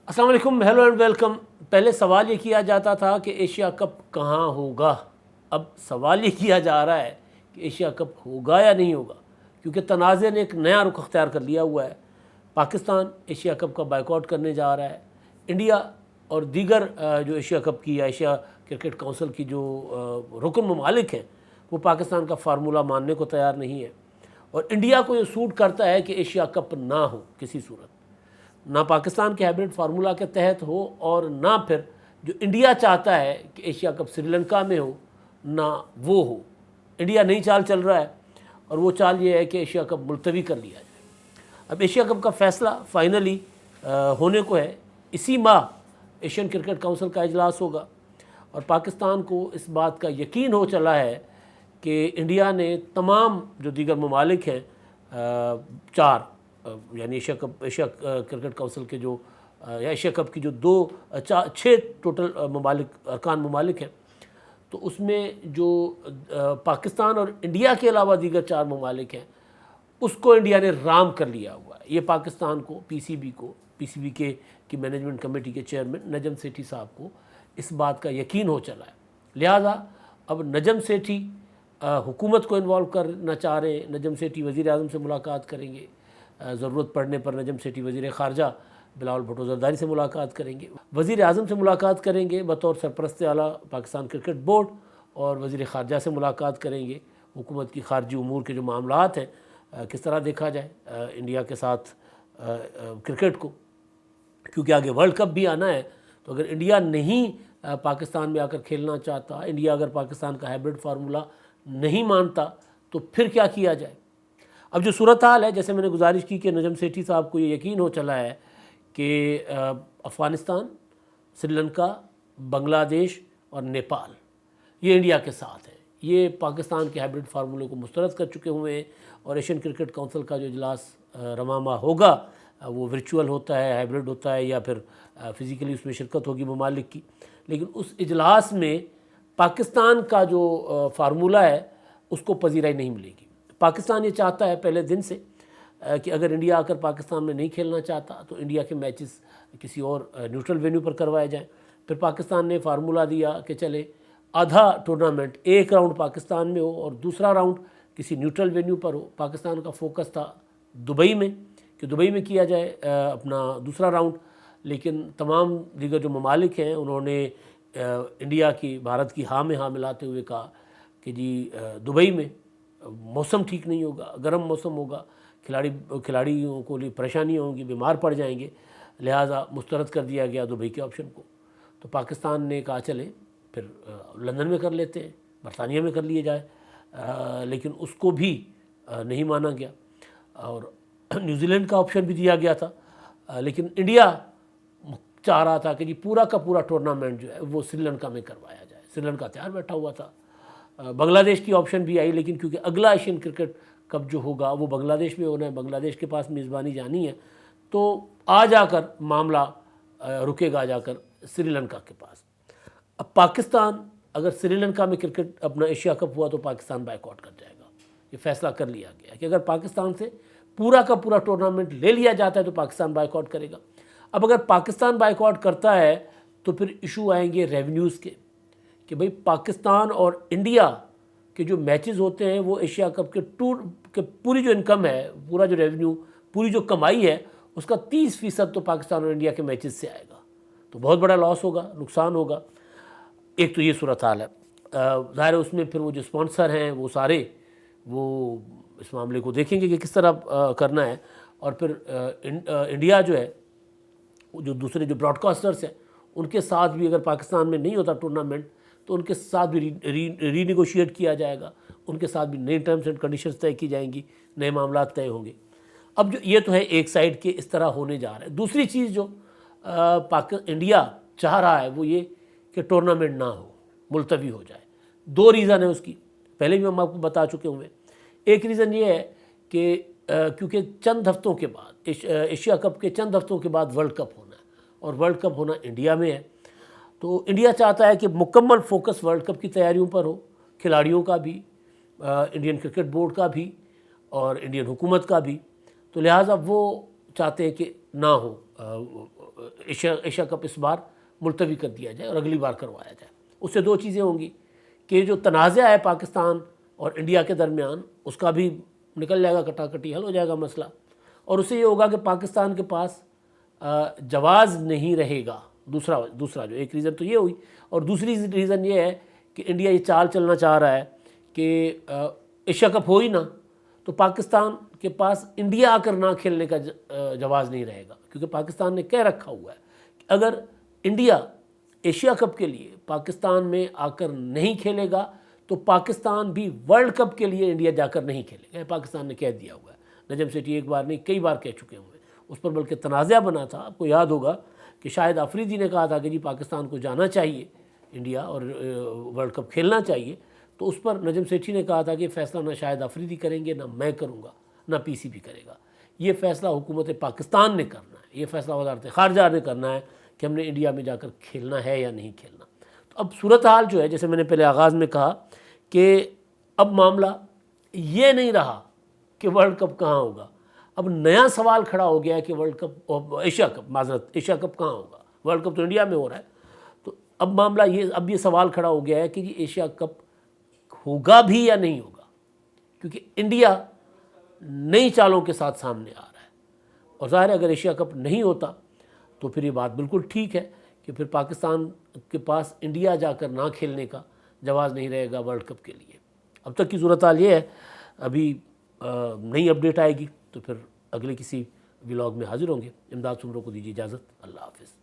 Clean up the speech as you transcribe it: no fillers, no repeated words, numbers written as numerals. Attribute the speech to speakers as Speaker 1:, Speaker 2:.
Speaker 1: السلام علیکم، hello and welcome. پہلے سوال یہ کیا جاتا تھا کہ ایشیا کپ کہاں ہوگا، اب سوال یہ کیا جا رہا ہے کہ ایشیا کپ ہوگا یا نہیں ہوگا، کیونکہ تنازع نے ایک نیا رخ اختیار کر لیا ہوا ہے۔ پاکستان ایشیا کپ کا بائیکاٹ کرنے جا رہا ہے، انڈیا اور دیگر جو ایشیا کپ کی یا ایشیا کرکٹ کونسل کی جو رکن ممالک ہیں وہ پاکستان کا فارمولہ ماننے کو تیار نہیں ہے، اور انڈیا کو یہ سوٹ کرتا ہے کہ ایشیا کپ نہ ہو کسی صورت، نہ پاکستان کے ہائبرڈ فارمولہ کے تحت ہو اور نہ پھر جو انڈیا چاہتا ہے کہ ایشیا کپ سری لنکا میں ہو نہ وہ ہو۔ انڈیا نئی چال چل رہا ہے اور وہ چال یہ ہے کہ ایشیا کپ ملتوی کر لیا جائے۔ اب ایشیا کپ کا فیصلہ فائنلی ہونے کو ہے، اسی ماہ ایشین کرکٹ کونسل کا اجلاس ہوگا، اور پاکستان کو اس بات کا یقین ہو چلا ہے کہ انڈیا نے تمام جو دیگر ممالک ہیں چار یعنی ایشیا کرکٹ کونسل کے جو یا ایشیا کپ کی جو چھ ٹوٹل ارکان ممالک ہیں، تو اس میں جو پاکستان اور انڈیا کے علاوہ دیگر چار ممالک ہیں اس کو انڈیا نے رام کر لیا ہوا ہے۔ یہ پاکستان کو پی سی بی کی مینجمنٹ کمیٹی کے چیئرمین نجم سیٹھی صاحب کو اس بات کا یقین ہو چلا ہے، لہٰذا اب نجم سیٹھی حکومت کو انوالو کرنا چاہ رہے ہیں۔ نجم سیٹھی وزیر اعظم سے ملاقات کریں گے، ضرورت پڑنے پر نجم سیٹھی وزیر خارجہ بلاول بھٹو زرداری سے ملاقات کریں گے، وزیر اعظم سے ملاقات کریں گے بطور سرپرست اعلیٰ پاکستان کرکٹ بورڈ، اور وزیر خارجہ سے ملاقات کریں گے۔ حکومت کی خارجی امور کے جو معاملات ہیں کس طرح دیکھا جائے انڈیا کے ساتھ کرکٹ کو، کیونکہ آگے ورلڈ کپ بھی آنا ہے، تو اگر انڈیا نہیں پاکستان میں آ کر کھیلنا چاہتا، انڈیا اگر پاکستان کا ہائبرڈ فارمولہ نہیں مانتا تو پھر کیا کیا جائے۔ اب جو صورتحال ہے، جیسے میں نے گزارش کی کہ نجم سیٹھی صاحب کو یہ یقین ہو چلا ہے کہ افغانستان، سری لنکا، بنگلہ دیش اور نیپال یہ انڈیا کے ساتھ ہیں، یہ پاکستان کے ہائبرڈ فارمولے کو مسترد کر چکے ہوئے ہیں، اور ایشین کرکٹ کونسل کا جو اجلاس رواں ماہ ہوگا وہ ورچوئل ہوتا ہے، ہائبرڈ ہوتا ہے، یا پھر فزیکلی اس میں شرکت ہوگی ممالک کی، لیکن اس اجلاس میں پاکستان کا جو فارمولہ ہے اس کو پذیرائی نہیں ملے گی۔ پاکستان یہ چاہتا ہے پہلے دن سے کہ اگر انڈیا آ کر پاکستان میں نہیں کھیلنا چاہتا تو انڈیا کے میچز کسی اور نیوٹرل وینیو پر کروائے جائیں۔ پھر پاکستان نے فارمولہ دیا کہ چلے آدھا ٹورنامنٹ ایک راؤنڈ پاکستان میں ہو اور دوسرا راؤنڈ کسی نیوٹرل وینیو پر ہو۔ پاکستان کا فوکس تھا دبئی میں کہ دبئی میں کیا جائے اپنا دوسرا راؤنڈ، لیکن تمام دیگر جو ممالک ہیں انہوں نے انڈیا کی بھارت کی ہاں میں ہاں ملاتے ہوئے کہا کہ جی دبئی میں موسم ٹھیک نہیں ہوگا، گرم موسم ہوگا، کھلاڑیوں کو لیے پریشانیاں ہوں گی، بیمار پڑ جائیں گے، لہٰذا مسترد کر دیا گیا دبئی کے آپشن کو۔ تو پاکستان نے کہا چلے پھر لندن میں کر لیتے ہیں، برطانیہ میں کر لیے جائے، لیکن اس کو بھی نہیں مانا گیا، اور نیوزی لینڈ کا آپشن بھی دیا گیا تھا، لیکن انڈیا چاہ رہا تھا کہ جی پورا کا پورا ٹورنامنٹ جو ہے وہ سری لنکا میں کروایا جائے۔ سری لنکا تیار بیٹھا ہوا تھا۔ بنگلہ دیش کی آپشن بھی آئی، لیکن کیونکہ اگلا ایشین کرکٹ کپ جو ہوگا وہ بنگلہ دیش میں ہونا ہے، بنگلہ دیش کے پاس میزبانی جانی ہے، تو آ جا کر معاملہ رکے گا جا کر سری لنکا کے پاس۔ اب پاکستان اگر سری لنکا میں کرکٹ اپنا ایشیا کپ ہوا تو پاکستان بائیکاٹ کر جائے گا، یہ فیصلہ کر لیا گیا کہ اگر پاکستان سے پورا کا پورا ٹورنامنٹ لے لیا جاتا ہے تو پاکستان بائیکاٹ کرے گا۔ اب اگر پاکستان بائیکاٹ کرتا ہے تو پھر ایشو آئیں گے ریونیوز کے، کہ بھئی پاکستان اور انڈیا کے جو میچز ہوتے ہیں وہ ایشیا کپ کے ٹور کے پوری جو انکم ہے، پورا جو ریونیو، پوری جو کمائی ہے، اس کا 30% تو پاکستان اور انڈیا کے میچز سے آئے گا، تو بہت بڑا لاس ہوگا، نقصان ہوگا۔ ایک تو یہ صورتحال ہے، ظاہر ہے اس میں پھر وہ جو اسپانسر ہیں وہ سارے وہ اس معاملے کو دیکھیں گے کہ کس طرح کرنا ہے، اور پھر انڈیا جو ہے جو دوسرے جو براڈ کاسٹرز ہیں ان کے ساتھ بھی اگر پاکستان میں نہیں ہوتا ٹورنامنٹ تو ان کے ساتھ بھی ری نیگوشیٹ کیا جائے گا، ان کے ساتھ بھی نئی ٹرمز اینڈ کنڈیشنز طے کی جائیں گی، نئے معاملات طے ہوں گے۔ اب جو یہ تو ہے ایک سائیڈ کے اس طرح ہونے جا رہا ہے۔ دوسری چیز جو انڈیا چاہ رہا ہے وہ یہ کہ ٹورنامنٹ نہ ہو، ملتوی ہو جائے۔ دو ریزن ہیں اس کی، پہلے بھی ہم آپ کو بتا چکے ہوئے۔ ایک ریزن یہ ہے کہ کیونکہ چند ہفتوں کے بعد ایشیا کپ کے چند ہفتوں کے بعد ورلڈ کپ ہونا ہے، اور ورلڈ کپ ہونا انڈیا میں ہے، تو انڈیا چاہتا ہے کہ مکمل فوکس ورلڈ کپ کی تیاریوں پر ہو، کھلاڑیوں کا بھی، انڈین کرکٹ بورڈ کا بھی اور انڈین حکومت کا بھی، تو لہٰذا وہ چاہتے ہیں کہ نہ ہو ایشیا کپ اس بار ملتوی کر دیا جائے اور اگلی بار کروایا جائے. اس سے دو چیزیں ہوں گی کہ جو تنازع ہے پاکستان اور انڈیا کے درمیان اس کا بھی نکل جائے گا، کٹا کٹی حل ہو جائے گا مسئلہ، اور اس سے یہ ہوگا کہ پاکستان کے پاس جواز نہیں رہے گا. دوسرا جو ایک ریزن تو یہ ہوئی، اور دوسری ریزن یہ ہے کہ انڈیا یہ چال چلنا چاہ رہا ہے کہ ایشیا کپ ہو ہی نہ تو پاکستان کے پاس انڈیا آ کر نہ کھیلنے کا جواز نہیں رہے گا، کیونکہ پاکستان نے کہہ رکھا ہوا ہے کہ اگر انڈیا ایشیا کپ کے لیے پاکستان میں آ کر نہیں کھیلے گا تو پاکستان بھی ورلڈ کپ کے لیے انڈیا جا کر نہیں کھیلے گا. پاکستان نے کہہ دیا ہوا ہے. نجم سیٹھی ایک بار نہیں کئی بار کہہ چکے ہوئے ہیں. اس پر بلکہ تنازع بنا تھا. آپ کو یاد ہوگا کہ شاہد آفریدی نے کہا تھا کہ جی پاکستان کو جانا چاہیے انڈیا اور ورلڈ کپ کھیلنا چاہیے، تو اس پر نجم سیٹھی نے کہا تھا کہ فیصلہ نہ شاہد آفریدی کریں گے، نہ میں کروں گا، نہ پی سی بی کرے گا. یہ فیصلہ حکومت پاکستان نے کرنا ہے، یہ فیصلہ وزارت خارجہ نے کرنا ہے کہ ہم نے انڈیا میں جا کر کھیلنا ہے یا نہیں کھیلنا. تو اب صورتحال جو ہے، جیسے میں نے پہلے آغاز میں کہا کہ اب معاملہ یہ نہیں رہا کہ ورلڈ کپ کہاں ہوگا. اب نیا سوال کھڑا ہو گیا ہے کہ ایشیا کپ کہاں ہوگا. ورلڈ کپ تو انڈیا میں ہو رہا ہے. تو اب معاملہ اب یہ سوال کھڑا ہو گیا ہے کہ ایشیا کپ ہوگا بھی یا نہیں ہوگا، کیونکہ انڈیا نئی چالوں کے ساتھ سامنے آ رہا ہے. اور ظاہر ہے اگر ایشیا کپ نہیں ہوتا تو پھر یہ بات بالکل ٹھیک ہے کہ پھر پاکستان کے پاس انڈیا جا کر نہ کھیلنے کا جواز نہیں رہے گا ورلڈ کپ کے لیے. اب تک کی صورتحال یہ ہے. ابھی نئی اپڈیٹ آئے گی تو پھر اگلے کسی ولاگ میں حاضر ہوں گے. امداد سمرو کو دیجیے اجازت. اللہ حافظ.